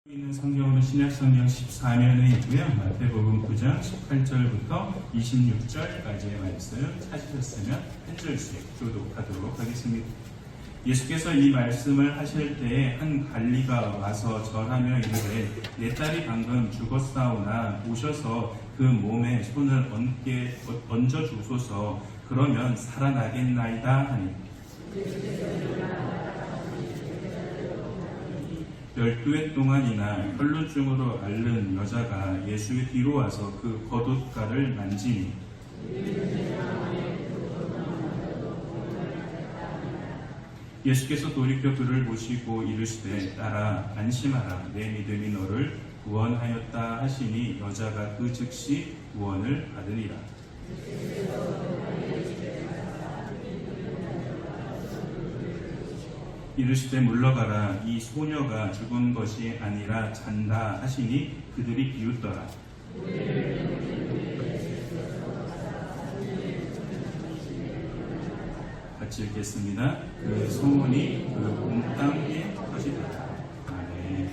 있는 성경으로 신약성경 14면에 있고요. 마태복음 9장 18절부터 26절까지의 말씀 찾으셨으면 한 절씩 교독하도록 하겠습니다. 예수께서 이 말씀을 하실 때에 한 관리가 와서 절하며 이르되 내 딸이 방금 죽었사오나 오셔서 그 몸에 손을 얹어 주소서. 그러면 살아나겠나이다 하니 12해 동안이나 혈루증으로 앓는 여자가 예수의 뒤로 와서 그 겉옷가를 만지니 예수께서 돌이켜 그를 보시고 이르시되 딸아 안심하라 내 믿음이 너를 구원하였다 하시니 여자가 그 즉시 구원을 받으니라. 이르시되 물러가라 이 소녀가 죽은 것이 아니라 잔다 하시니 그들이 비웃더라. 같이 읽겠습니다. 그 소문이 그 온 땅에 퍼지더라. 아멘.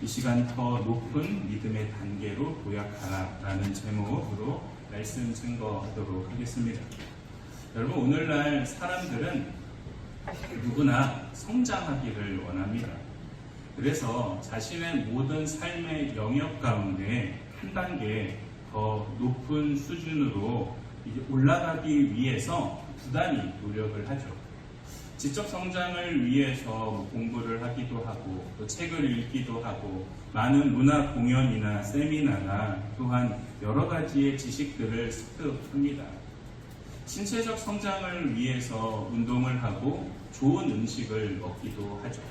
이 시간 더 높은 믿음의 단계로 도약하라 라는 제목으로 말씀 증거하도록 하겠습니다. 여러분, 오늘날 사람들은 누구나 성장하기를 원합니다. 그래서 자신의 모든 삶의 영역 가운데 한 단계 더 높은 수준으로 올라가기 위해서 부단히 노력을 하죠. 지적 성장을 위해서 공부를 하기도 하고 또 책을 읽기도 하고 많은 문화 공연이나 세미나나 또한 여러 가지의 지식들을 습득합니다. 신체적 성장을 위해서 운동을 하고 좋은 음식을 먹기도 하죠.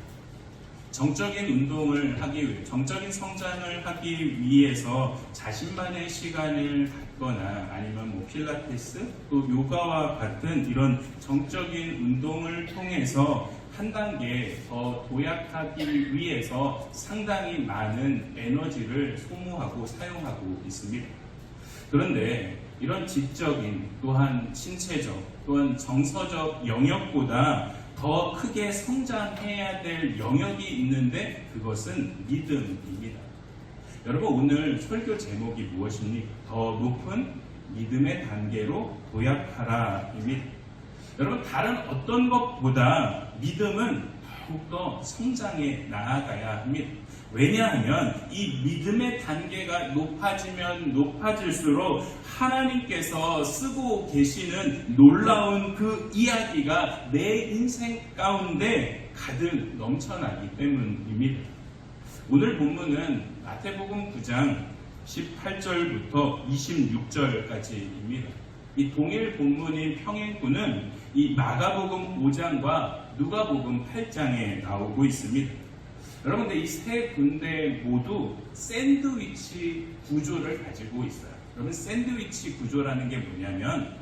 정적인 운동을 하기 위해, 정적인 성장을 하기 위해서 자신만의 시간을 갖거나 아니면 필라테스, 또 요가와 같은 이런 정적인 운동을 통해서 한 단계 더 도약하기 위해서 상당히 많은 에너지를 소모하고 사용하고 있습니다. 그런데 이런 지적인 또한 신체적 또한 정서적 영역보다 더 크게 성장해야 될 영역이 있는데 그것은 믿음입니다. 여러분, 오늘 설교 제목이 무엇입니까? 더 높은 믿음의 단계로 도약하라입니다. 여러분, 다른 어떤 것보다 믿음은 더욱더 성장해 나아가야 합니다. 왜냐하면 이 믿음의 단계가 높아지면 높아질수록 하나님께서 쓰고 계시는 놀라운 그 이야기가 내 인생 가운데 가득 넘쳐나기 때문입니다. 오늘 본문은 마태복음 9장 18절부터 26절까지입니다. 이 동일 본문인 평행구는 이 마가복음 5장과 누가복음 8장에 나오고 있습니다. 여러분, 이 세 군데 모두 샌드위치 구조를 가지고 있어요. 여러분, 샌드위치 구조라는 게 뭐냐면,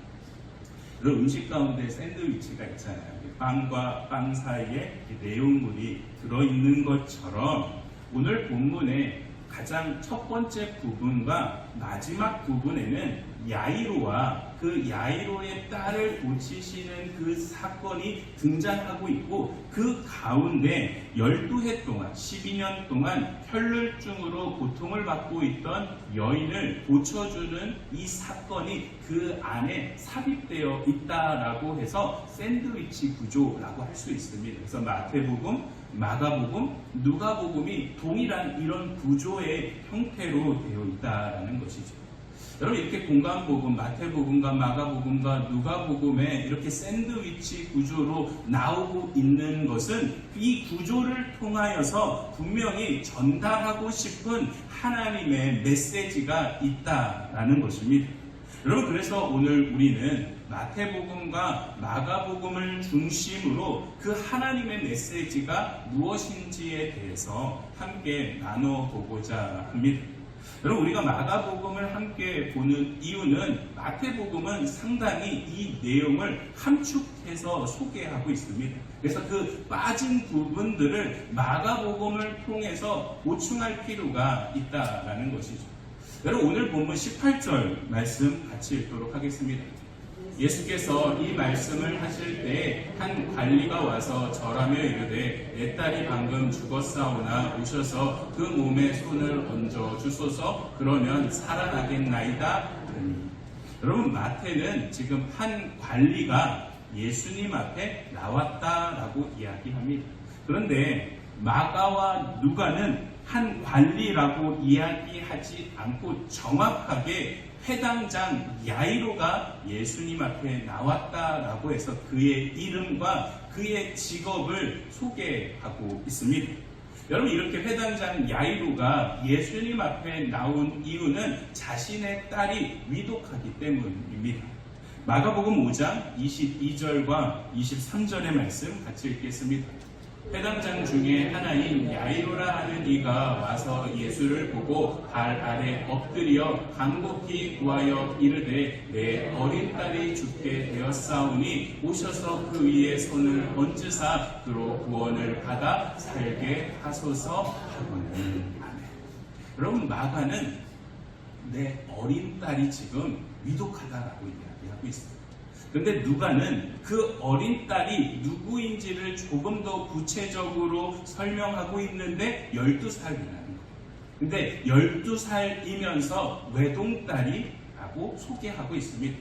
여러분, 음식 가운데 샌드위치가 있잖아요. 빵과 빵 사이에 내용물이 들어있는 것처럼 오늘 본문의 가장 첫 번째 부분과 마지막 부분에는 야이로와 그 야이로의 딸을 고치시는 그 사건이 등장하고 있고, 그 가운데 12해 동안 12년 동안 혈루증으로 고통을 받고 있던 여인을 고쳐주는 이 사건이 그 안에 삽입되어 있다라고 해서 샌드위치 구조라고 할 수 있습니다. 그래서 마태복음, 마가복음, 누가복음이 동일한 이런 구조의 형태로 되어 있다라는 것이죠. 여러분, 이렇게 공간복음, 마태복음과 마가복음과 누가복음에 이렇게 샌드위치 구조로 나오고 있는 것은 이 구조를 통하여서 분명히 전달하고 싶은 하나님의 메시지가 있다라는 것입니다. 여러분, 그래서 오늘 우리는 마태복음과 마가복음을 중심으로 그 하나님의 메시지가 무엇인지에 대해서 함께 나눠보고자 합니다. 여러분, 우리가 마가복음을 함께 보는 이유는 마태복음은 상당히 이 내용을 함축해서 소개하고 있습니다. 그래서 그 빠진 부분들을 마가복음을 통해서 보충할 필요가 있다라는 것이죠. 여러분, 오늘 본문 18절 말씀 같이 읽도록 하겠습니다. 예수께서 이 말씀을 하실 때 한 관리가 와서 절하며 이르되 내 딸이 방금 죽었사오나 오셔서 그 몸에 손을 얹어 주소서 그러면 살아나겠나이다. 여러분, 마태는 지금 한 관리가 예수님 앞에 나왔다라고 이야기합니다. 그런데 마가와 누가는 한 관리라고 이야기하지 않고 정확하게 회당장 야이로가 예수님 앞에 나왔다라고 해서 그의 이름과 그의 직업을 소개하고 있습니다. 여러분, 이렇게 회당장 야이로가 예수님 앞에 나온 이유는 자신의 딸이 위독하기 때문입니다. 마가복음 5장 22절과 23절의 말씀 같이 읽겠습니다. 회당장 중에 하나인 야이로라 하는 이가 와서 예수를 보고 발 아래 엎드려 간곡히 구하여 이르되 내 어린 딸이 죽게 되었사오니 오셔서 그 위에 손을 얹으사 그로 구원을 받아 살게 하소서 하거늘. 아멘. 여러분, 마가는 내 어린 딸이 지금 위독하다라고 이야기하고 있습니다. 그런데 누가는 그 어린 딸이 누구인지를 조금 더 구체적으로 설명하고 있는데 12살이라는 거예요. 근데 12살이면서 외동딸이라고 소개하고 있습니다.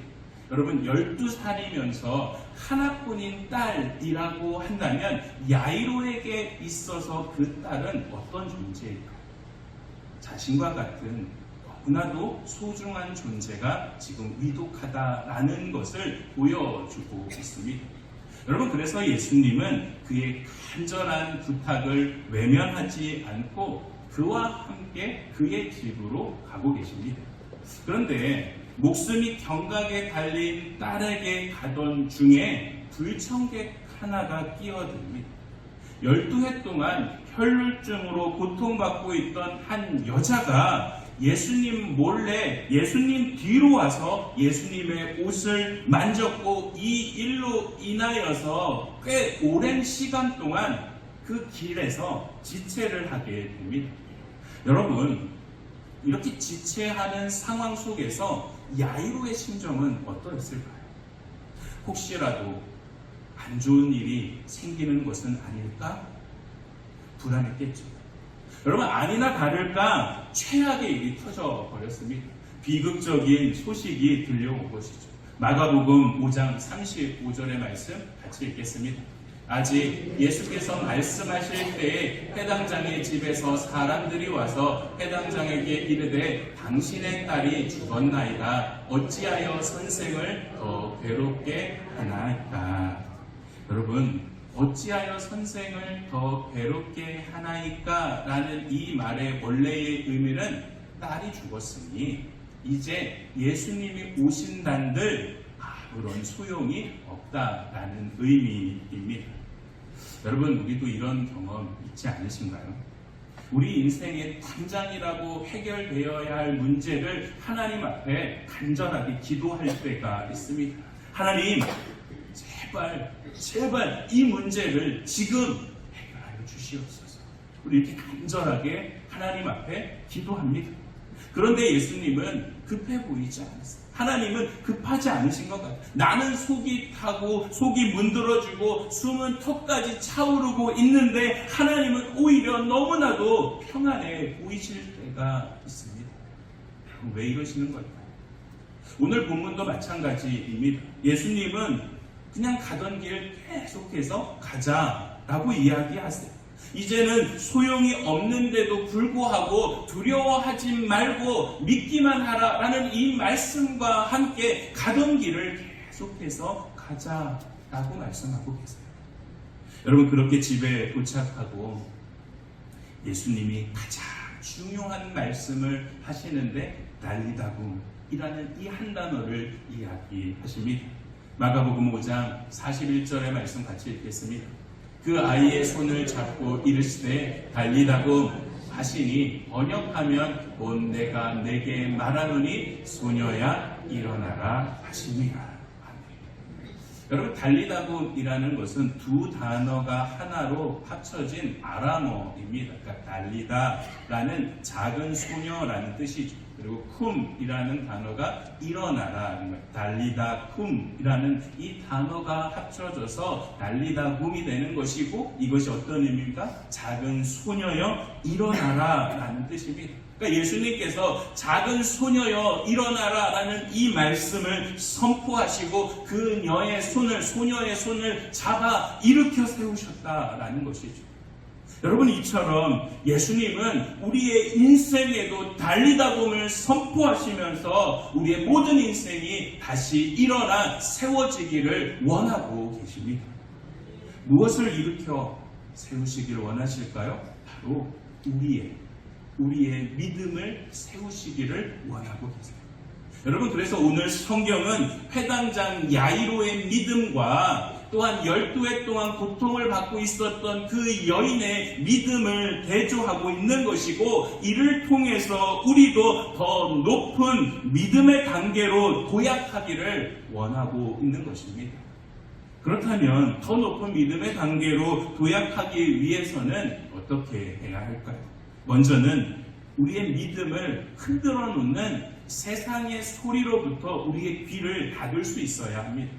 여러분, 12살이면서 하나뿐인 딸이라고 한다면 야이로에게 있어서 그 딸은 어떤 존재일까요? 자신과 같은 너무나도 소중한 존재가 지금 위독하다라는 것을 보여주고 있습니다. 여러분, 그래서 예수님은 그의 간절한 부탁을 외면하지 않고 그와 함께 그의 집으로 가고 계십니다. 그런데 목숨이 경각에 달린 딸에게 가던 중에 불청객 하나가 끼어듭니다. 12해 동안 혈루증으로 고통받고 있던 한 여자가 예수님 몰래 예수님 뒤로 와서 예수님의 옷을 만졌고 이 일로 인하여서 꽤 오랜 시간 동안 그 길에서 지체를 하게 됩니다. 여러분, 이렇게 지체하는 상황 속에서 야이로의 심정은 어떠했을까요? 혹시라도 안 좋은 일이 생기는 것은 아닐까? 불안했겠죠. 여러분, 아니나 다를까 최악의 일이 터져버렸습니다. 비극적인 소식이 들려온 것이죠. 마가복음 5장 35절의 말씀 같이 읽겠습니다. 아직 예수께서 말씀하실 때에 회당장의 집에서 사람들이 와서 회당장에게 이르되 당신의 딸이 죽었나이다. 어찌하여 선생을 더 괴롭게 하나이까? 여러분, 어찌하여 선생을 더 괴롭게 하나이까? 라는 이 말의 원래의 의미는 딸이 죽었으니 이제 예수님이 오신단들 아무런 소용이 없다라는 의미입니다. 여러분, 우리도 이런 경험 있지 않으신가요? 우리 인생의 당장이라고 해결되어야 할 문제를 하나님 앞에 간절하게 기도할 때가 있습니다. 하나님, 제발 이 문제를 지금 해결하여 주시옵소서. 우리 이렇게 간절하게 하나님 앞에 기도합니다. 그런데 예수님은 급해 보이지 않았어요. 하나님은 급하지 않으신 것 같아요. 나는 속이 타고 속이 문드러지고 숨은 턱까지 차오르고 있는데 하나님은 오히려 너무나도 평안해 보이실 때가 있습니다. 왜 이러시는 걸까요? 오늘 본문도 마찬가지입니다. 예수님은 그냥 가던 길 계속해서 가자라고 이야기하세요. 이제는 소용이 없는데도 불구하고 두려워하지 말고 믿기만 하라라는 이 말씀과 함께 가던 길을 계속해서 가자라고 말씀하고 계세요. 여러분, 그렇게 집에 도착하고 예수님이 가장 중요한 말씀을 하시는데 달리다굼이라는 이 한 단어를 이야기하십니다. 마가복음 5장 41절의 말씀 같이 읽겠습니다. 그 아이의 손을 잡고 이르시되 달리다굼 하시니 번역하면 곧 내가 내게 말하노니 소녀야 일어나라 하시니라. 여러분, 달리다굼이라는 것은 두 단어가 하나로 합쳐진 아람어입니다. 그러니까 달리다라는 작은 소녀라는 뜻이죠. 그리고 쿰이라는 단어가 일어나라, 달리다 쿰이라는 이 단어가 합쳐져서 달리다 쿰이 되는 것이고, 이것이 어떤 의미입니까? 작은 소녀여 일어나라 라는 뜻입니다. 그러니까 예수님께서 작은 소녀여 일어나라 라는 이 말씀을 선포하시고 그녀의 손을, 소녀의 손을 잡아 일으켜 세우셨다라는 것이죠. 여러분, 이처럼 예수님은 우리의 인생에도 달리다 봄을 선포하시면서 우리의 모든 인생이 다시 일어나 세워지기를 원하고 계십니다. 무엇을 일으켜 세우시기를 원하실까요? 바로 우리의 믿음을 세우시기를 원하고 계세요. 여러분, 그래서 오늘 성경은 회당장 야이로의 믿음과 또한 12해 동안 고통을 받고 있었던 그 여인의 믿음을 대조하고 있는 것이고, 이를 통해서 우리도 더 높은 믿음의 단계로 도약하기를 원하고 있는 것입니다. 그렇다면 더 높은 믿음의 단계로 도약하기 위해서는 어떻게 해야 할까요? 먼저는 우리의 믿음을 흔들어 놓는 세상의 소리로부터 우리의 귀를 닫을 수 있어야 합니다.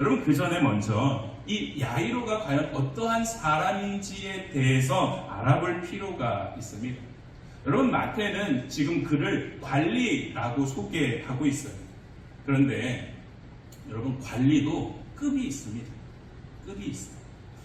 여러분, 그 전에 먼저 이 야이로가 과연 어떠한 사람인지에 대해서 알아볼 필요가 있습니다. 여러분, 마태는 지금 그를 관리라고 소개하고 있어요. 그런데 여러분, 관리도 급이 있습니다. 급이 있어요.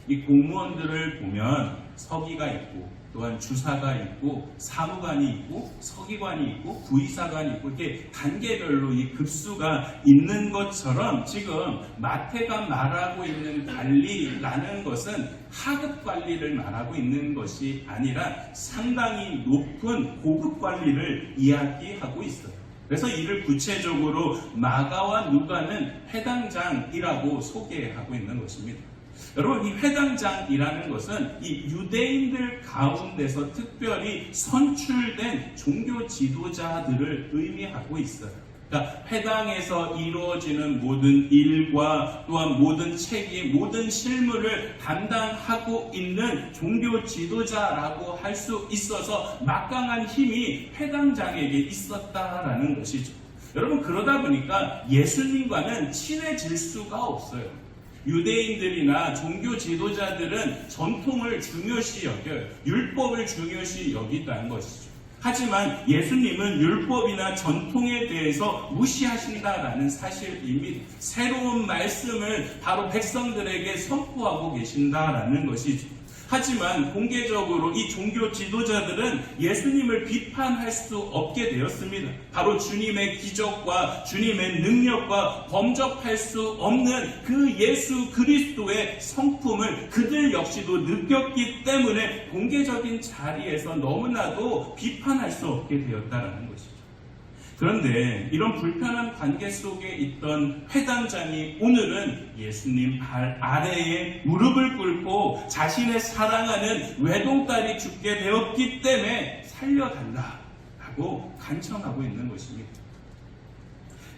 이 공무원들을 보면 서기가 있고, 또한 주사가 있고, 사무관이 있고, 서기관이 있고, 부의사관이 있고, 이렇게 단계별로 이 급수가 있는 것처럼 지금 마태가 말하고 있는 관리라는 것은 하급 관리를 말하고 있는 것이 아니라 상당히 높은 고급 관리를 이야기하고 있어요. 그래서 이를 구체적으로 마가와 누가는 회당장이라고 소개하고 있는 것입니다. 여러분, 이 회당장이라는 것은 이 유대인들 가운데서 특별히 선출된 종교 지도자들을 의미하고 있어요. 그러니까 회당에서 이루어지는 모든 일과 또한 모든 책임, 모든 실무를 담당하고 있는 종교 지도자라고 할 수 있어서 막강한 힘이 회당장에게 있었다라는 것이죠. 여러분, 그러다 보니까 예수님과는 친해질 수가 없어요. 유대인들이나 종교 지도자들은 전통을 중요시 여겨요. 율법을 중요시 여기다는 것이죠. 하지만 예수님은 율법이나 전통에 대해서 무시하신다라는 사실입니다. 새로운 말씀을 바로 백성들에게 선포하고 계신다라는 것이죠. 하지만 공개적으로 이 종교 지도자들은 예수님을 비판할 수 없게 되었습니다. 바로 주님의 기적과 주님의 능력과 범접할 수 없는 그 예수 그리스도의 성품을 그들 역시도 느꼈기 때문에 공개적인 자리에서 너무나도 비판할 수 없게 되었다는 것이죠. 그런데 이런 불편한 관계 속에 있던 회당장이 오늘은 예수님 발 아래에 무릎을 꿇고 자신의 사랑하는 외동딸이 죽게 되었기 때문에 살려달라고 간청하고 있는 것입니다.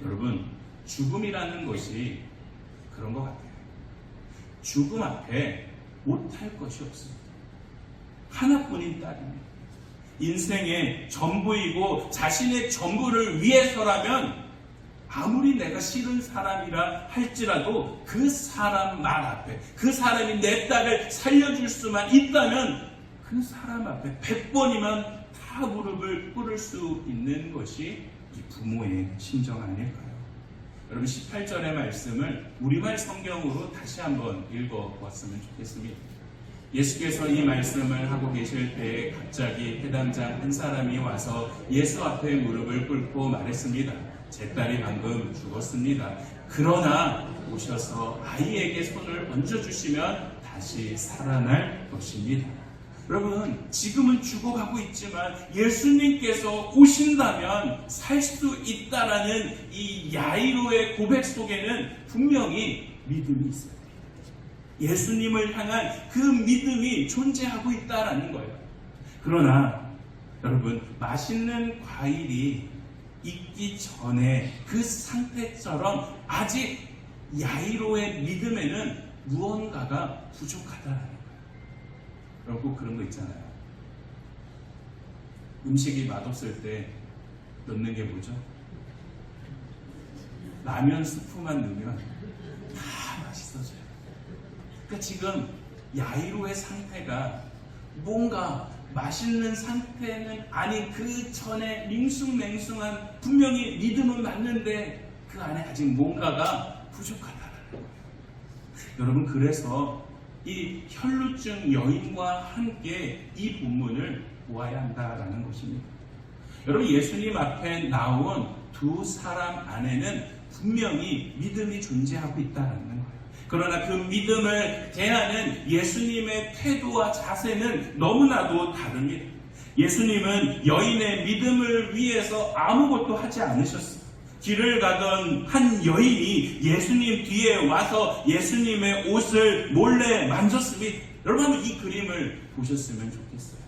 여러분, 죽음이라는 것이 그런 것 같아요. 죽음 앞에 못할 것이 없습니다. 하나뿐인 딸입니다. 인생의 전부이고 자신의 전부를 위해서라면 아무리 내가 싫은 사람이라 할지라도 그 사람 말 앞에, 그 사람이 내 딸을 살려줄 수만 있다면 그 사람 앞에 100번이면 다 무릎을 꿇을 수 있는 것이 이 부모의 심정 아닐까요? 여러분, 18절의 말씀을 우리말 성경으로 다시 한번 읽어보았으면 좋겠습니다. 예수께서 이 말씀을 하고 계실 때에 갑자기 회당장 한 사람이 와서 예수 앞에 무릎을 꿇고 말했습니다. 제 딸이 방금 죽었습니다. 그러나 오셔서 아이에게 손을 얹어주시면 다시 살아날 것입니다. 여러분, 지금은 죽어가고 있지만 예수님께서 오신다면 살 수 있다라는 이 야이로의 고백 속에는 분명히 믿음이 있어요. 예수님을 향한 그 믿음이 존재하고 있다라는 거예요. 그러나 여러분, 맛있는 과일이 익기 전에 그 상태처럼 아직 야이로의 믿음에는 무언가가 부족하다라는 거예요. 여러분, 꼭 그런 거 있잖아요. 음식이 맛없을 때 넣는 게 뭐죠? 라면 스프만 넣으면 다 맛있어져요. 그러니까 지금 야이로의 상태가 뭔가 맛있는 상태는 아니, 그 전에 밍숭맹숭한 분명히 믿음은 맞는데 그 안에 아직 뭔가가 부족하다는 거예요. 여러분, 그래서 이 혈루증 여인과 함께 이 본문을 보아야 한다라는 것입니다. 여러분, 예수님 앞에 나온 두 사람 안에는 분명히 믿음이 존재하고 있다는 거예요. 그러나 그 믿음을 대하는 예수님의 태도와 자세는 너무나도 다릅니다. 예수님은 여인의 믿음을 위해서 아무것도 하지 않으셨어요. 길을 가던 한 여인이 예수님 뒤에 와서 예수님의 옷을 몰래 만졌습니다. 여러분, 한번 이 그림을 보셨으면 좋겠어요.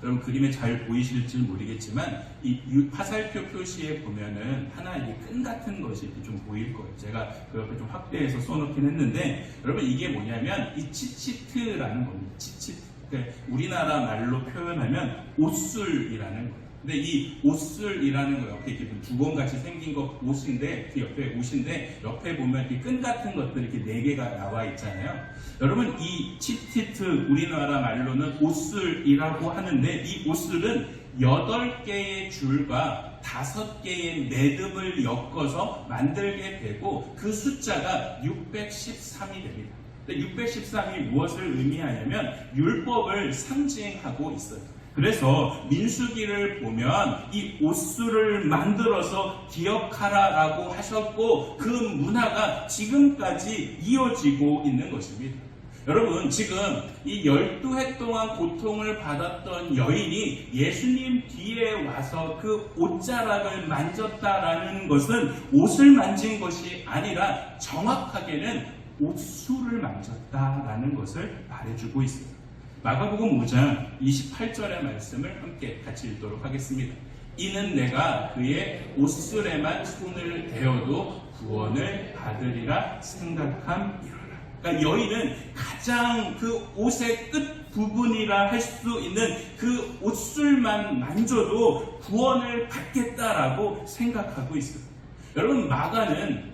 여러분, 그림에 잘 보이실지 모르겠지만 이 화살표 표시에 보면은 하나 이게 끈 같은 것이 좀 보일 거예요. 제가 그 옆에 좀 확대해서 써놓긴 했는데, 여러분, 이게 뭐냐면 이 치치트라는 겁니다. 치치트. 그러니까 우리나라 말로 표현하면 옷술이라는 거예요. 근데 이 옷술이라는 거 옆에 이렇게 두건같이 생긴 거 옷인데, 그 옆에 옷인데 옆에 보면 이렇게 끈 같은 것들이 이렇게 4개가 나와 있잖아요. 여러분, 이 치티트 우리나라 말로는 옷술이라고 하는데, 이 옷술은 8개의 줄과 5개의 매듭을 엮어서 만들게 되고 그 숫자가 613이 됩니다. 613이 무엇을 의미하냐면 율법을 상징하고 있어요. 그래서 민수기를 보면 이 옷술을 만들어서 기억하라라고 하셨고 그 문화가 지금까지 이어지고 있는 것입니다. 여러분, 지금 이 12해 동안 고통을 받았던 여인이 예수님 뒤에 와서 그 옷자락을 만졌다라는 것은 옷을 만진 것이 아니라 정확하게는 옷술을 만졌다라는 것을 말해주고 있습니다. 마가복음 5장 28절의 말씀을 함께 같이 읽도록 하겠습니다. 이는 내가 그의 옷술에만 손을 대어도 구원을 받으리라 생각함이로라. 그러니까 여인은 가장 그 옷의 끝 부분이라 할 수 있는 그 옷술만 만져도 구원을 받겠다라고 생각하고 있어요. 여러분, 마가는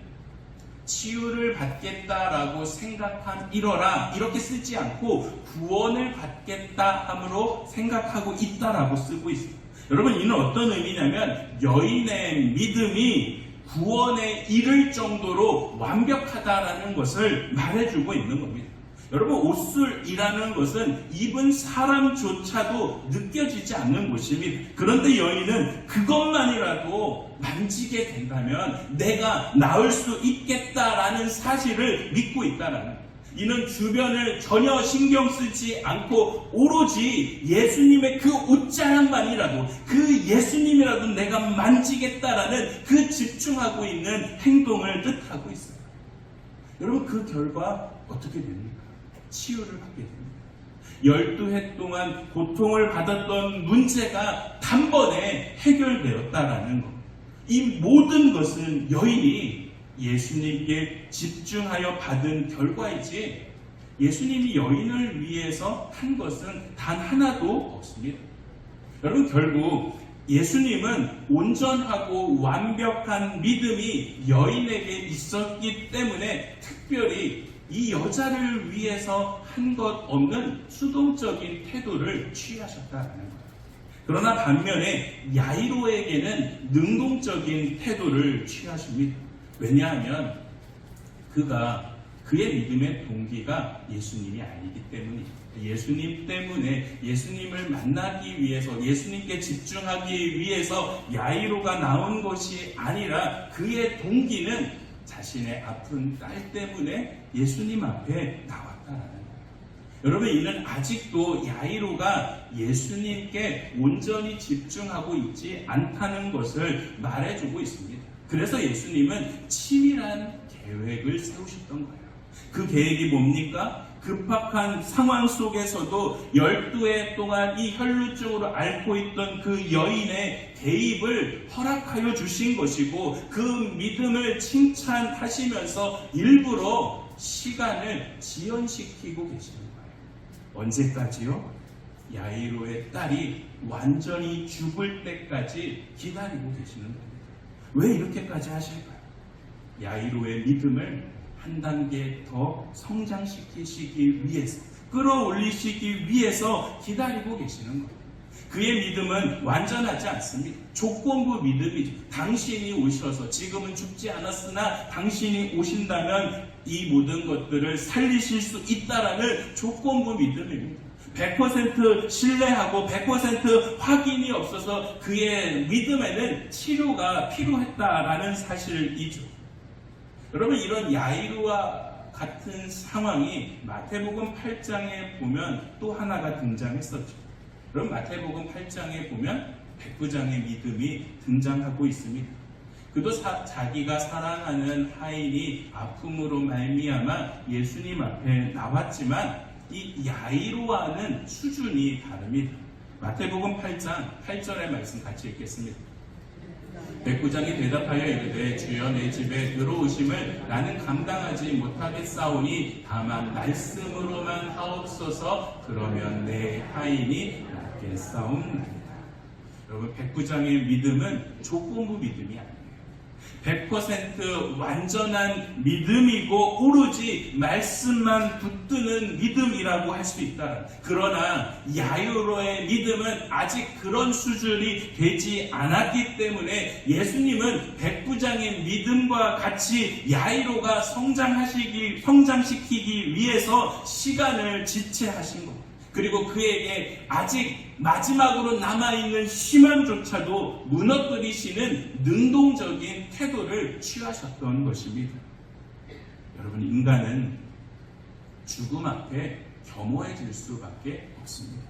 치유를 받겠다라고 생각함이러라 이렇게 쓰지 않고 구원을 받겠다 함으로 생각하고 있다라고 쓰고 있습니다. 여러분, 이는 어떤 의미냐면 여인의 믿음이 구원에 이를 정도로 완벽하다라는 것을 말해주고 있는 겁니다. 여러분, 옷술이라는 것은 입은 사람조차도 느껴지지 않는 것입니다. 그런데 여인은 그것만이라도 만지게 된다면 내가 나을 수 있겠다라는 사실을 믿고 있다는 거예요. 이는 주변을 전혀 신경 쓰지 않고 오로지 예수님의 그 옷자락만이라도 그 예수님이라도 내가 만지겠다라는 그 집중하고 있는 행동을 뜻하고 있어요. 여러분, 그 결과 어떻게 됩니까? 치유를 받게 됩니다. 12해 동안 고통을 받았던 문제가 단번에 해결되었다라는 것. 이 모든 것은 여인이 예수님께 집중하여 받은 결과이지 예수님이 여인을 위해서 한 것은 단 하나도 없습니다. 여러분, 결국 예수님은 온전하고 완벽한 믿음이 여인에게 있었기 때문에 특별히 이 여자를 위해서 한 것 없는 수동적인 태도를 취하셨다는 거예요. 그러나 반면에 야이로에게는 능동적인 태도를 취하십니다. 왜냐하면 그의 믿음의 동기가 예수님이 아니기 때문입니다. 예수님 때문에 예수님을 만나기 위해서 예수님께 집중하기 위해서 야이로가 나온 것이 아니라 그의 동기는 자신의 아픈 딸 때문에 예수님 앞에 나왔다라는 거예요. 여러분, 이는 아직도 야이로가 예수님께 온전히 집중하고 있지 않다는 것을 말해주고 있습니다. 그래서 예수님은 치밀한 계획을 세우셨던 거예요. 그 계획이 뭡니까? 급박한 상황 속에서도 12해 동안 이 혈루증으로 앓고 있던 그 여인의 개입을 허락하여 주신 것이고 그 믿음을 칭찬하시면서 일부러 시간을 지연시키고 계시는 거예요. 언제까지요? 야이로의 딸이 완전히 죽을 때까지 기다리고 계시는 겁니다. 왜 이렇게까지 하실까요? 야이로의 믿음을 한 단계 더 성장시키시기 위해서, 끌어올리시기 위해서 기다리고 계시는 겁니다. 그의 믿음은 완전하지 않습니다. 조건부 믿음이죠. 당신이 오셔서, 지금은 죽지 않았으나 당신이 오신다면 이 모든 것들을 살리실 수 있다라는 조건부 믿음입니다. 100% 신뢰하고 100% 확인이 없어서 그의 믿음에는 치료가 필요했다라는 사실이죠. 여러분, 이런 야이로와 같은 상황이 마태복음 8장에 보면 또 하나가 등장했었죠. 그럼 마태복음 8장에 보면 백부장의 믿음이 등장하고 있습니다. 그도 자기가 사랑하는 하인이 아픔으로 말미암아 예수님 앞에 나왔지만 이 야이로와는 수준이 다릅니다. 마태복음 8장 8절의 말씀 같이 읽겠습니다. 백부장이 대답하여 이르되 주여 내 집에 들어오심을 나는 감당하지 못하겠사오니 다만 말씀으로만 하옵소서. 그러면 내 하인이 낫겠사옵나이다. 여러분, 백부장의 믿음은 조건부 믿음이 아니에요. 100% 완전한 믿음이고 오로지 말씀만 붙드는 믿음이라고 할 수 있다. 그러나 야이로의 믿음은 아직 그런 수준이 되지 않았기 때문에 예수님은 백부장의 믿음과 같이 야이로가 성장시키기 위해서 시간을 지체하신 겁니다. 그리고 그에게 아직 마지막으로 남아있는 희망조차도 무너뜨리시는 능동적인 태도를 취하셨던 것입니다. 여러분, 인간은 죽음 앞에 겸허해질 수밖에 없습니다.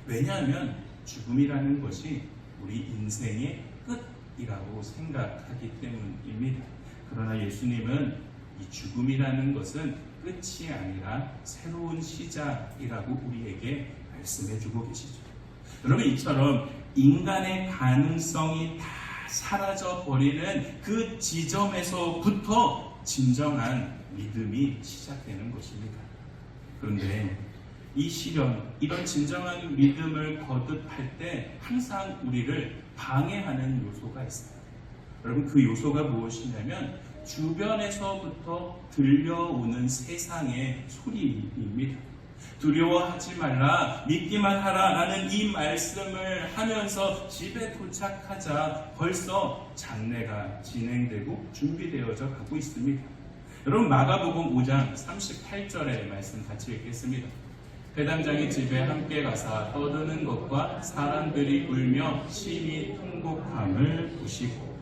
왜냐하면 죽음이라는 것이 우리 인생의 끝이라고 생각하기 때문입니다. 그러나 예수님은 이 죽음이라는 것은 끝이 아니라 새로운 시작이라고 우리에게 말씀해주고 계시죠. 여러분, 이처럼 인간의 가능성이 다 사라져버리는 그 지점에서부터 진정한 믿음이 시작되는 것입니다. 그런데 이 시련, 이런 진정한 믿음을 거듭할 때 항상 우리를 방해하는 요소가 있어요. 여러분, 그 요소가 무엇이냐면 주변에서부터 들려오는 세상의 소리입니다. 두려워하지 말라, 믿기만 하라 라는 이 말씀을 하면서 집에 도착하자 벌써 장례가 진행되고 준비되어져 가고 있습니다. 여러분, 마가복음 5장 38절의 말씀 같이 읽겠습니다. 회당장이 집에 함께 가사 떠드는 것과 사람들이 울며 심히 통곡함을 보시고.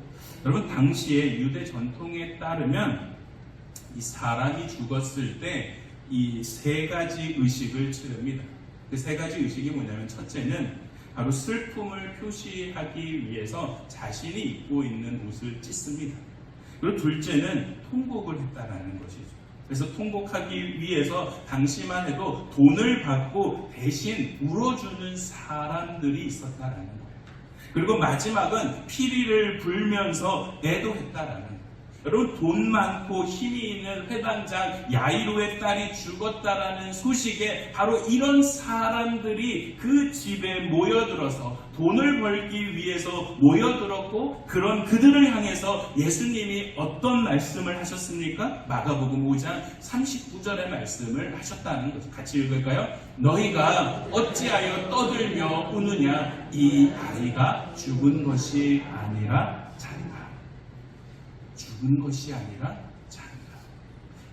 여러분, 당시의 유대 전통에 따르면 이 사람이 죽었을 때 이 세 가지 의식을 치릅니다. 그 세 가지 의식이 뭐냐면, 첫째는 바로 슬픔을 표시하기 위해서 자신이 입고 있는 옷을 찢습니다. 그리고 둘째는 통곡을 했다라는 것이죠. 그래서 통곡하기 위해서 당시만 해도 돈을 받고 대신 울어주는 사람들이 있었다라는 거예요. 그리고 마지막은 피리를 불면서 애도했다라는 거예요. 여러분, 돈 많고 힘이 있는 회당장 야이로의 딸이 죽었다라는 소식에 바로 이런 사람들이 그 집에 모여들어서 돈을 벌기 위해서 모여들었고, 그런 그들을 향해서 예수님이 어떤 말씀을 하셨습니까? 마가복음 5장 39절의 말씀을 하셨다는 거죠. 같이 읽을까요? 너희가 어찌하여 떠들며 우느냐? 이 아이가 죽은 것이 아니라 잔다. 죽은 것이 아니라 잔다.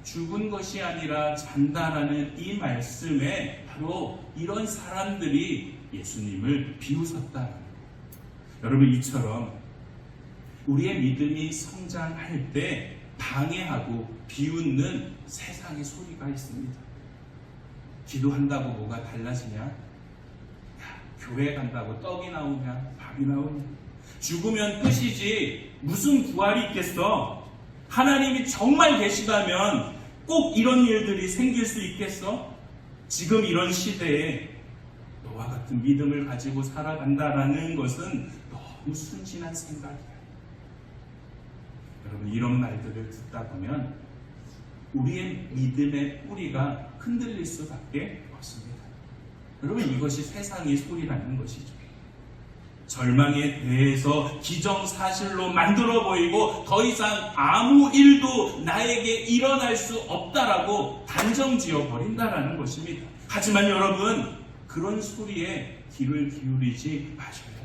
죽은 것이 아니라 잔다라는 이 말씀에 바로 이런 사람들이 예수님을 비웃었다는 거예요. 여러분, 이처럼 우리의 믿음이 성장할 때 방해하고 비웃는 세상의 소리가 있습니다. 기도한다고 뭐가 달라지냐? 야, 교회 간다고 떡이 나오냐? 밥이 나오냐? 죽으면 끝이지 무슨 부활이 있겠어? 하나님이 정말 계시다면 꼭 이런 일들이 생길 수 있겠어? 지금 이런 시대에 너와 같은 믿음을 가지고 살아간다라는 것은 너무 순진한 생각이야. 여러분, 이런 말들을 듣다 보면 우리의 믿음의 뿌리가 흔들릴 수밖에 없습니다. 여러분, 이것이 세상의 소리라는 것이죠. 절망에 대해서 기정사실로 만들어 보이고 더 이상 아무 일도 나에게 일어날 수 없다라고 단정지어 버린다라는 것입니다. 하지만 여러분, 그런 소리에 귀를 기울이지 마셔야 돼요.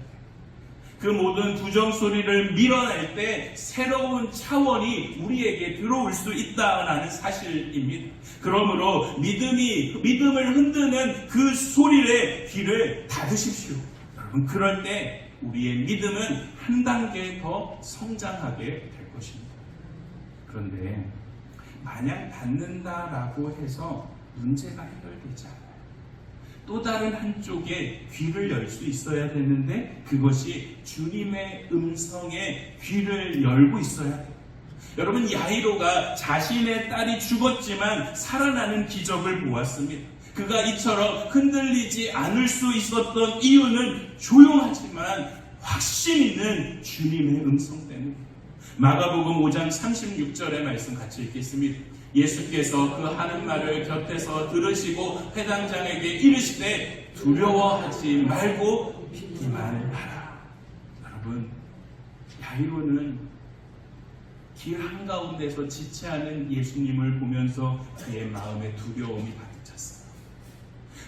그 모든 부정소리를 밀어낼 때 새로운 차원이 우리에게 들어올 수 있다는 사실입니다. 그러므로 믿음을 흔드는 그 소리에 귀를 닫으십시오. 여러분, 그럴 때 우리의 믿음은 한 단계 더 성장하게 될 것입니다. 그런데 마냥 닫는다라고 해서 문제가 해결되지 않아요. 또 다른 한쪽에 귀를 열 수 있어야 되는데 그것이 주님의 음성에 귀를 열고 있어야 돼요. 여러분, 야이로가 자신의 딸이 죽었지만 살아나는 기적을 보았습니다. 그가 이처럼 흔들리지 않을 수 있었던 이유는 조용하지만 확신 있는 주님의 음성 때문입니다. 마가복음 5장 36절의 말씀 같이 읽겠습니다. 예수께서 그 하는 말을 곁에서 들으시고 회당장에게 이르시되 두려워하지 말고 믿기만 하라. 여러분, 야이로는 길 한가운데서 지체하는 예수님을 보면서 그의 마음에 두려움이 가득 찼어요.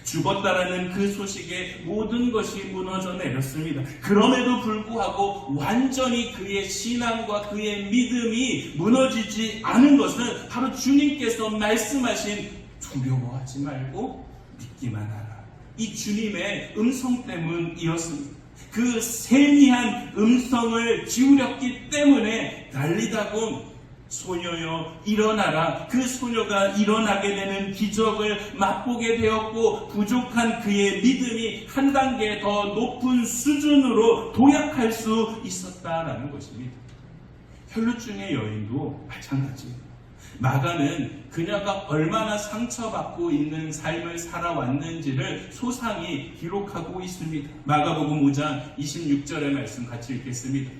죽었다라는 그 소식에 모든 것이 무너져 내렸습니다. 그럼에도 불구하고 완전히 그의 신앙과 그의 믿음이 무너지지 않은 것은 바로 주님께서 말씀하신 두려워하지 말고 믿기만 하라, 이 주님의 음성 때문이었습니다. 그 세미한 음성을 기울였기 때문에 달리다곰 소녀여 일어나라, 그 소녀가 일어나게 되는 기적을 맛보게 되었고 부족한 그의 믿음이 한 단계 더 높은 수준으로 도약할 수 있었다라는 것입니다. 혈루증의 여인도 마찬가지입니다. 마가는 그녀가 얼마나 상처받고 있는 삶을 살아왔는지를 소상히 기록하고 있습니다. 마가복음 5장 26절의 말씀 같이 읽겠습니다.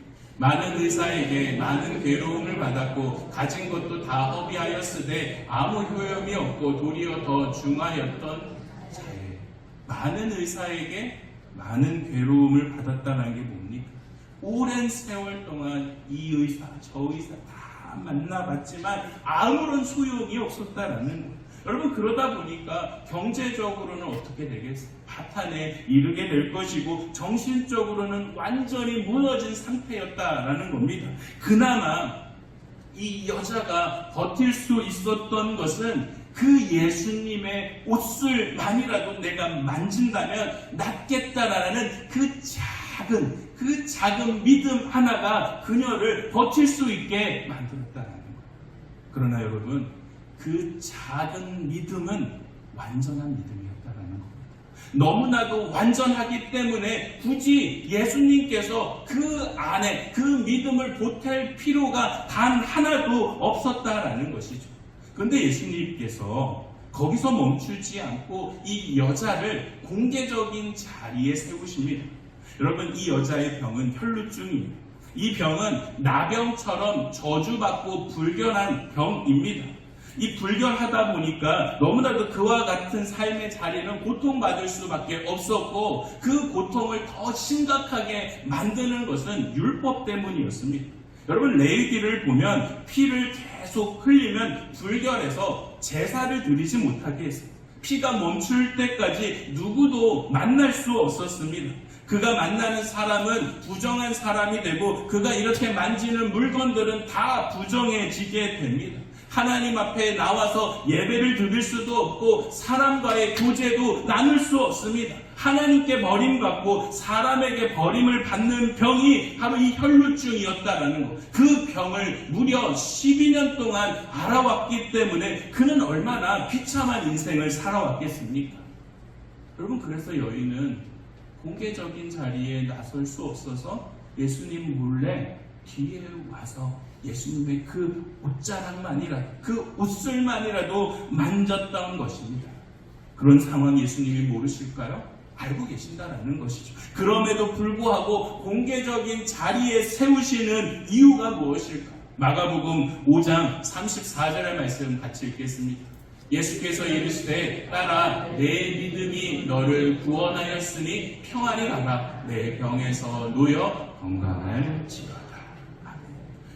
많은 의사에게 많은 괴로움을 받았고 가진 것도 다 허비하였으되 아무 효험이 없고 도리어 더 중하였던 자에. 많은 의사에게 많은 괴로움을 받았다는 게 뭡니까? 오랜 세월 동안 이 의사 저 의사 다 만나봤지만 아무런 소용이 없었다라는 거예요. 여러분, 그러다 보니까 경제적으로는 어떻게 되겠어요? 파탄에 이르게 될 것이고 정신적으로는 완전히 무너진 상태였다라는 겁니다. 그나마 이 여자가 버틸 수 있었던 것은 그 예수님의 옷을만이라도 내가 만진다면 낫겠다라는 그 작은 믿음 하나가 그녀를 버틸 수 있게 만들었다라는 거예요. 그러나 여러분, 그 작은 믿음은 완전한 믿음이었다라는 겁니다. 너무나도 완전하기 때문에 굳이 예수님께서 그 안에 그 믿음을 보탤 필요가 단 하나도 없었다라는 것이죠. 그런데 예수님께서 거기서 멈추지 않고 이 여자를 공개적인 자리에 세우십니다. 여러분, 이 여자의 병은 혈루증이에요. 이 병은 나병처럼 저주받고 불결한 병입니다. 이 불결하다 보니까 너무나도 그와 같은 삶의 자리는 고통받을 수밖에 없었고 그 고통을 더 심각하게 만드는 것은 율법 때문이었습니다. 여러분, 레위기를 보면 피를 계속 흘리면 불결해서 제사를 드리지 못하게 했어요. 피가 멈출 때까지 누구도 만날 수 없었습니다. 그가 만나는 사람은 부정한 사람이 되고 그가 이렇게 만지는 물건들은 다 부정해지게 됩니다. 하나님 앞에 나와서 예배를 드릴 수도 없고 사람과의 교제도 나눌 수 없습니다. 하나님께 버림받고 사람에게 버림을 받는 병이 바로 이 혈루증이었다라는 것. 그 병을 무려 12년 동안 알아왔기 때문에 그는 얼마나 비참한 인생을 살아왔겠습니까? 여러분, 그래서 여인은 공개적인 자리에 나설 수 없어서 예수님 몰래 뒤에 와서 예수님의 그 옷자락만이라도, 그 옷술만이라도 만졌던 것입니다. 그런 상황 예수님이 모르실까요? 알고 계신다라는 것이죠. 그럼에도 불구하고 공개적인 자리에 세우시는 이유가 무엇일까요? 마가복음 5장 34절의 말씀 같이 읽겠습니다. 예수께서 이르시되 따라 내 믿음이 너를 구원하였으니 평안히 가라. 내 병에서 놓여 건강할지어다. 아멘.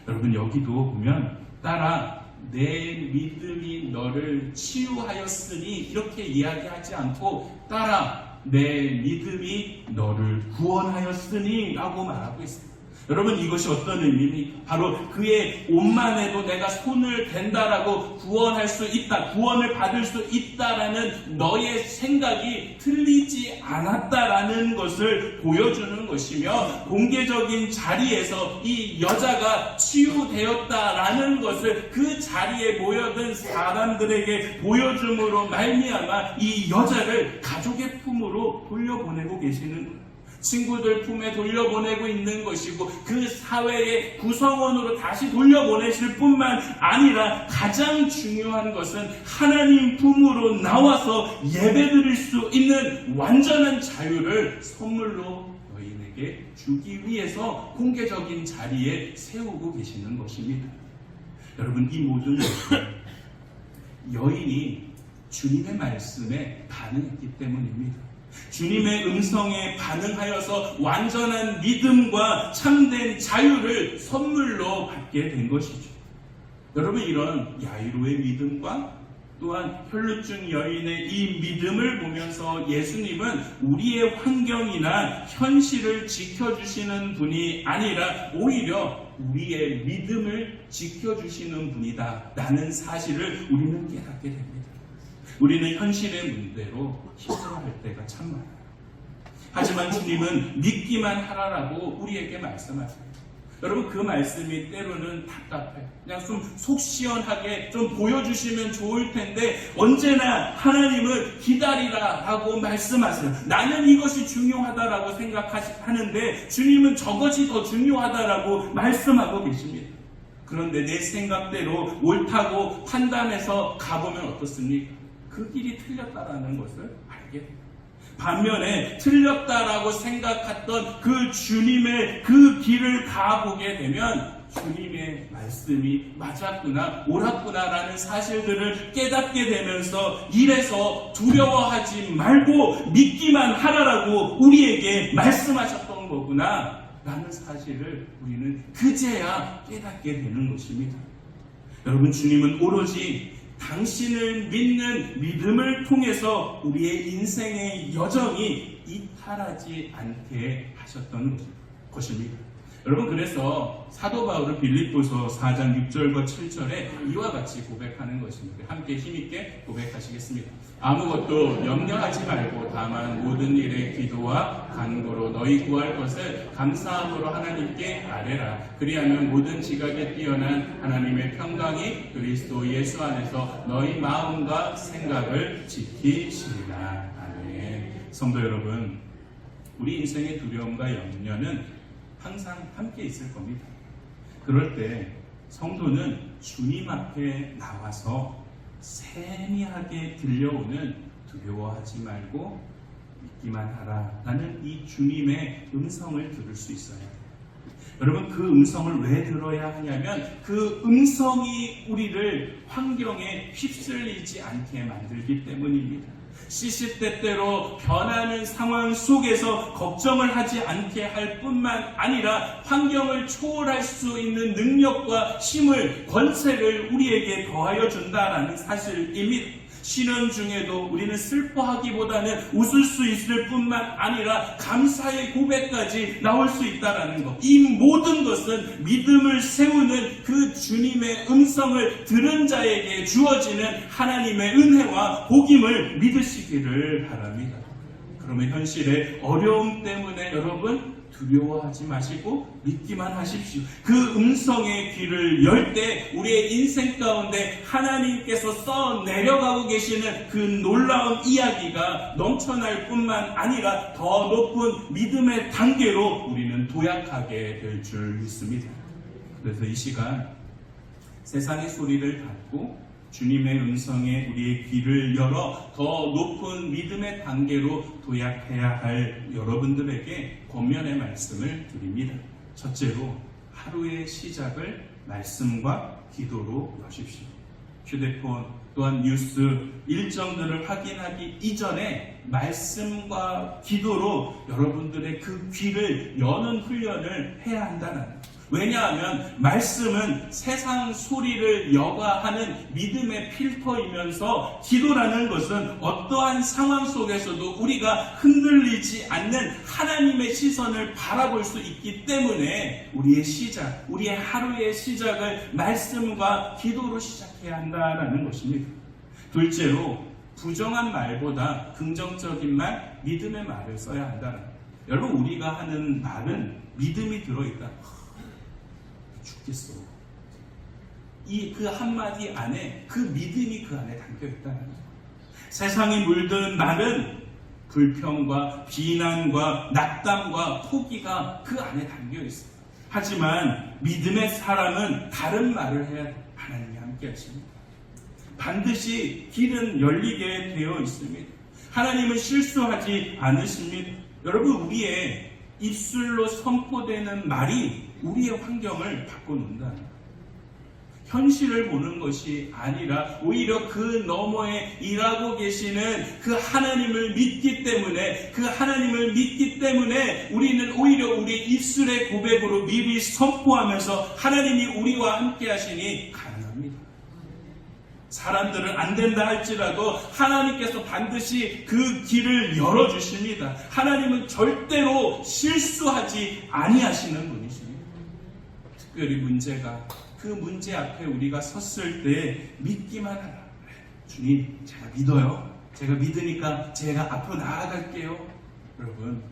여러분 여기도 보면 따라 내 믿음이 너를 치유하였으니 이렇게 이야기하지 않고 따라 내 믿음이 너를 구원하였으니 라고 말하고 있습니다. 여러분 이것이 어떤 의미입니까? 바로 그의 옷만 해도 내가 손을 댄다라고 구원할 수 있다, 구원을 받을 수 있다라는 너의 생각이 틀리지 않았다라는 것을 보여주는 것이며, 공개적인 자리에서 이 여자가 치유되었다라는 것을 그 자리에 모여든 사람들에게 보여줌으로 말미암아 이 여자를 가족의 품으로 돌려보내고 계시는 거예요. 친구들 품에 돌려보내고 있는 것이고 그 사회의 구성원으로 다시 돌려보내실 뿐만 아니라 가장 중요한 것은 하나님 품으로 나와서 예배드릴 수 있는 완전한 자유를 선물로 여인에게 주기 위해서 공개적인 자리에 세우고 계시는 것입니다. 여러분 이 모든 것은 여인이 주님의 말씀에 반응했기 때문입니다. 주님의 음성에 반응하여서 완전한 믿음과 참된 자유를 선물로 받게 된 것이죠. 여러분 이런 야이로의 믿음과 또한 혈루증 여인의 이 믿음을 보면서 예수님은 우리의 환경이나 현실을 지켜주시는 분이 아니라 오히려 우리의 믿음을 지켜주시는 분이다 라는 사실을 우리는 깨닫게 됩니다. 우리는 현실의 문제로 힘들어할 때가 참 많아요. 하지만 주님은 믿기만 하라라고 우리에게 말씀하세요. 여러분 그 말씀이 때로는 답답해요. 그냥 좀 속 시원하게 좀 보여주시면 좋을 텐데 언제나 하나님은 기다리라라고 말씀하세요. 나는 이것이 중요하다라고 생각하는데 주님은 저것이 더 중요하다라고 말씀하고 계십니다. 그런데 내 생각대로 옳다고 판단해서 가보면 어떻습니까? 그 길이 틀렸다라는 것을 알게 됩니다. 반면에 틀렸다라고 생각했던 그 주님의 그 길을 가보게 되면 주님의 말씀이 맞았구나, 옳았구나라는 사실들을 깨닫게 되면서 이래서 두려워하지 말고 믿기만 하라라고 우리에게 말씀하셨던 거구나 라는 사실을 우리는 그제야 깨닫게 되는 것입니다. 여러분 주님은 오로지 당신을 믿는 믿음을 통해서 우리의 인생의 여정이 이탈하지 않게 하셨던 것입니다. 여러분 그래서 사도 바울은 빌립보서 4장 6절과 7절에 이와 같이 고백하는 것입니다. 함께 힘있게 고백하시겠습니다. 아무것도 염려하지 말고 다만 모든 일에 기도와 간구로 너희 구할 것을 감사함으로 하나님께 아뢰라. 그리하면 모든 지각에 뛰어난 하나님의 평강이 그리스도 예수 안에서 너희 마음과 생각을 지키시리라. 아멘. 성도 여러분, 우리 인생의 두려움과 염려는 항상 함께 있을 겁니다. 그럴 때 성도는 주님 앞에 나와서 세미하게 들려오는 두려워하지 말고 믿기만 하라 라는 이 주님의 음성을 들을 수 있어야 돼요. 여러분 그 음성을 왜 들어야 하냐면 그 음성이 우리를 환경에 휩쓸리지 않게 만들기 때문입니다. 시시때때로 변하는 상황 속에서 걱정을 하지 않게 할 뿐만 아니라 환경을 초월할 수 있는 능력과 힘을, 권세를 우리에게 더하여 준다라는 사실입니다. 신앙 중에도 우리는 슬퍼하기보다는 웃을 수 있을 뿐만 아니라 감사의 고백까지 나올 수 있다는 것. 이 모든 것은 믿음을 세우는 그 주님의 음성을 들은 자에게 주어지는 하나님의 은혜와 복임을 믿으시기를 바랍니다. 그러면 현실의 어려움 때문에 여러분 두려워하지 마시고 믿기만 하십시오. 그 음성의 귀를 열 때 우리의 인생 가운데 하나님께서 써 내려가고 계시는 그 놀라운 이야기가 넘쳐날 뿐만 아니라 더 높은 믿음의 단계로 우리는 도약하게 될 줄 믿습니다. 그래서 이 시간 세상의 소리를 닫고 주님의 음성에 우리의 귀를 열어 더 높은 믿음의 단계로 도약해야 할 여러분들에게 권면의 말씀을 드립니다. 첫째로 하루의 시작을 말씀과 기도로 여십시오. 휴대폰 또한 뉴스 일정들을 확인하기 이전에 말씀과 기도로 여러분들의 그 귀를 여는 훈련을 해야 한다는 거예요. 왜냐하면 말씀은 세상 소리를 여과하는 믿음의 필터이면서 기도라는 것은 어떠한 상황 속에서도 우리가 흔들리지 않는 하나님의 시선을 바라볼 수 있기 때문에 우리의 시작, 우리의 하루의 시작을 말씀과 기도로 시작해야 한다는 것입니다. 둘째로 부정한 말보다 긍정적인 말, 믿음의 말을 써야 한다는 거예요. 여러분, 우리가 하는 말은 믿음이 들어있다. 죽겠어. 그 한마디 안에 그 믿음이 그 안에 담겨있다는 거죠. 세상이 물든 말은 불평과 비난과 낙담과 포기가 그 안에 담겨있어요. 하지만 믿음의 사람은 다른 말을 해야 돼요. 하나님이 함께 하십니다. 반드시 길은 열리게 되어 있습니다. 하나님은 실수하지 않으십니다. 여러분, 우리의 입술로 선포되는 말이 우리의 환경을 바꿔놓는다는 거예요. 현실을 보는 것이 아니라 오히려 그 너머에 일하고 계시는 그 하나님을 믿기 때문에 우리는 오히려 우리 입술의 고백으로 미리 선포하면서 하나님이 우리와 함께 하시니 가능합니다. 사람들은 안 된다 할지라도 하나님께서 반드시 그 길을 열어주십니다. 하나님은 절대로 실수하지 아니하시는 분이십니다. 특별히 그 문제 앞에 우리가 섰을 때 믿기만 하라. 주님, 제가 믿어요. 제가 믿으니까 제가 앞으로 나아갈게요. 여러분,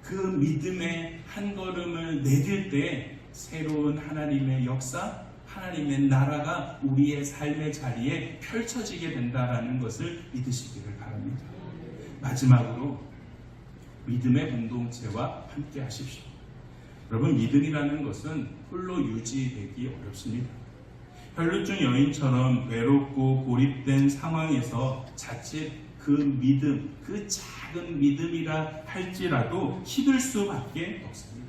그 믿음의 한 걸음을 내딜 때 새로운 하나님의 역사, 하나님의 나라가 우리의 삶의 자리에 펼쳐지게 된다는 것을 믿으시기를 바랍니다. 마지막으로 믿음의 공동체와 함께 하십시오. 여러분, 믿음이라는 것은 홀로 유지되기 어렵습니다. 혈루증 여인처럼 외롭고 고립된 상황에서 자칫 그 믿음, 그 작은 믿음이라 할지라도 힘들 수밖에 없습니다.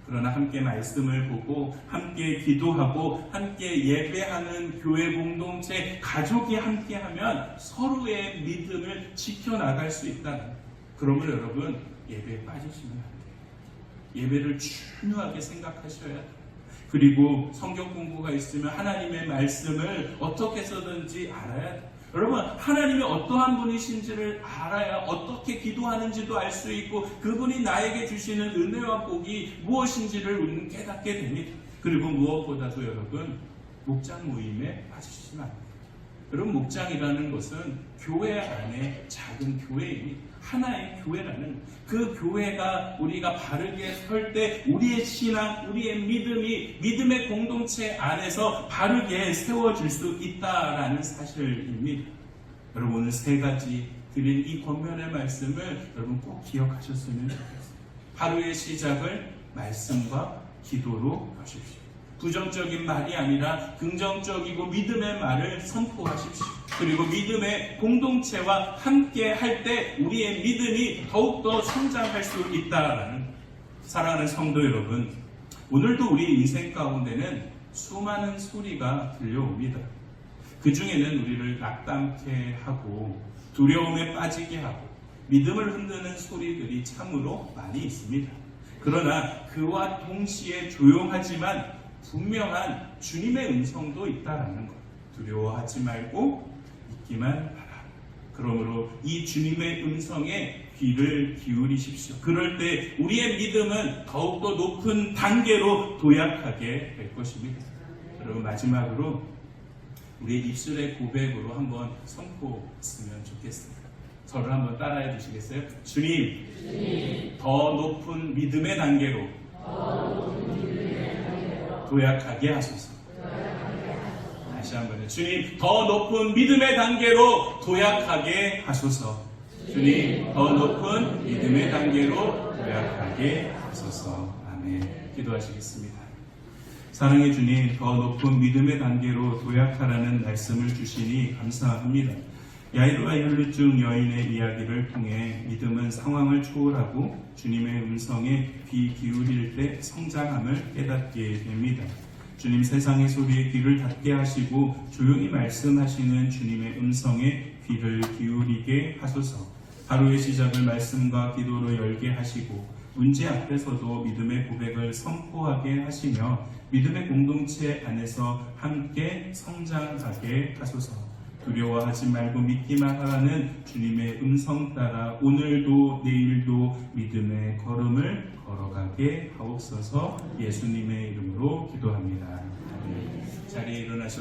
그러나 함께 말씀을 보고 함께 기도하고 함께 예배하는 교회 공동체, 가족이 함께하면 서로의 믿음을 지켜나갈 수 있다는 거예요. 그러면 여러분, 예배에 빠지시면 안 돼요. 예배를 중요하게 생각하셔야 돼요. 그리고 성경 공부가 있으면 하나님의 말씀을 어떻게 해서든지 알아야 돼요. 여러분, 하나님이 어떠한 분이신지를 알아야 어떻게 기도하는지도 알 수 있고 그분이 나에게 주시는 은혜와 복이 무엇인지를 깨닫게 됩니다. 그리고 무엇보다도 여러분, 목장 모임에 빠지시면 안 돼요. 여러분, 목장이라는 것은 교회 안에 작은 교회입니다. 하나의 교회라는 그 교회가 우리가 바르게 설 때 우리의 신앙, 우리의 믿음이 믿음의 공동체 안에서 바르게 세워질 수 있다라는 사실입니다. 여러분, 오늘 세 가지 드린 이 권면의 말씀을 여러분 꼭 기억하셨으면 좋겠습니다. 하루의 시작을 말씀과 기도로 하십시오. 부정적인 말이 아니라 긍정적이고 믿음의 말을 선포하십시오. 그리고 믿음의 공동체와 함께 할 때 우리의 믿음이 더욱더 성장할 수 있다라는. 사랑하는 성도 여러분, 오늘도 우리 인생 가운데는 수많은 소리가 들려옵니다. 그 중에는 우리를 낙담케 하고 두려움에 빠지게 하고 믿음을 흔드는 소리들이 참으로 많이 있습니다. 그러나 그와 동시에 조용하지만 분명한 주님의 음성도 있다라는 것. 두려워하지 말고 믿기만 하라. 그러므로 이 주님의 음성에 귀를 기울이십시오. 그럴 때 우리의 믿음은 더욱더 높은 단계로 도약하게 될 것입니다. 여러분, 마지막으로 우리의 입술의 고백으로 한번 선포했으면 좋겠습니다. 저를 한번 따라해 주시겠어요? 주님, 더 높은 믿음의 단계로 도약하게 하소서. 다시 한번요. 주님, 더 높은 믿음의 단계로 도약하게 하소서. 주님, 더 높은 믿음의 단계로 도약하게 하소서. 아멘. 기도하시겠습니다. 사랑의 주님, 더 높은 믿음의 단계로 도약하라는 말씀을 주시니 감사합니다. 야이로와 혈루증 여인의 이야기를 통해 믿음은 상황을 초월하고 주님의 음성에 귀 기울일 때 성장함을 깨닫게 됩니다. 주님 세상의 소리에 귀를 닫게 하시고 조용히 말씀하시는 주님의 음성에 귀를 기울이게 하소서. 하루의 시작을 말씀과 기도로 열게 하시고 문제 앞에서도 믿음의 고백을 선포하게 하시며 믿음의 공동체 안에서 함께 성장하게 하소서. 두려워하지 말고 믿기만 하라는 주님의 음성 따라 오늘도 내일도 믿음의 걸음을 걸어가게 하옵소서. 예수님의 이름으로 기도합니다. 자리에 일어나셔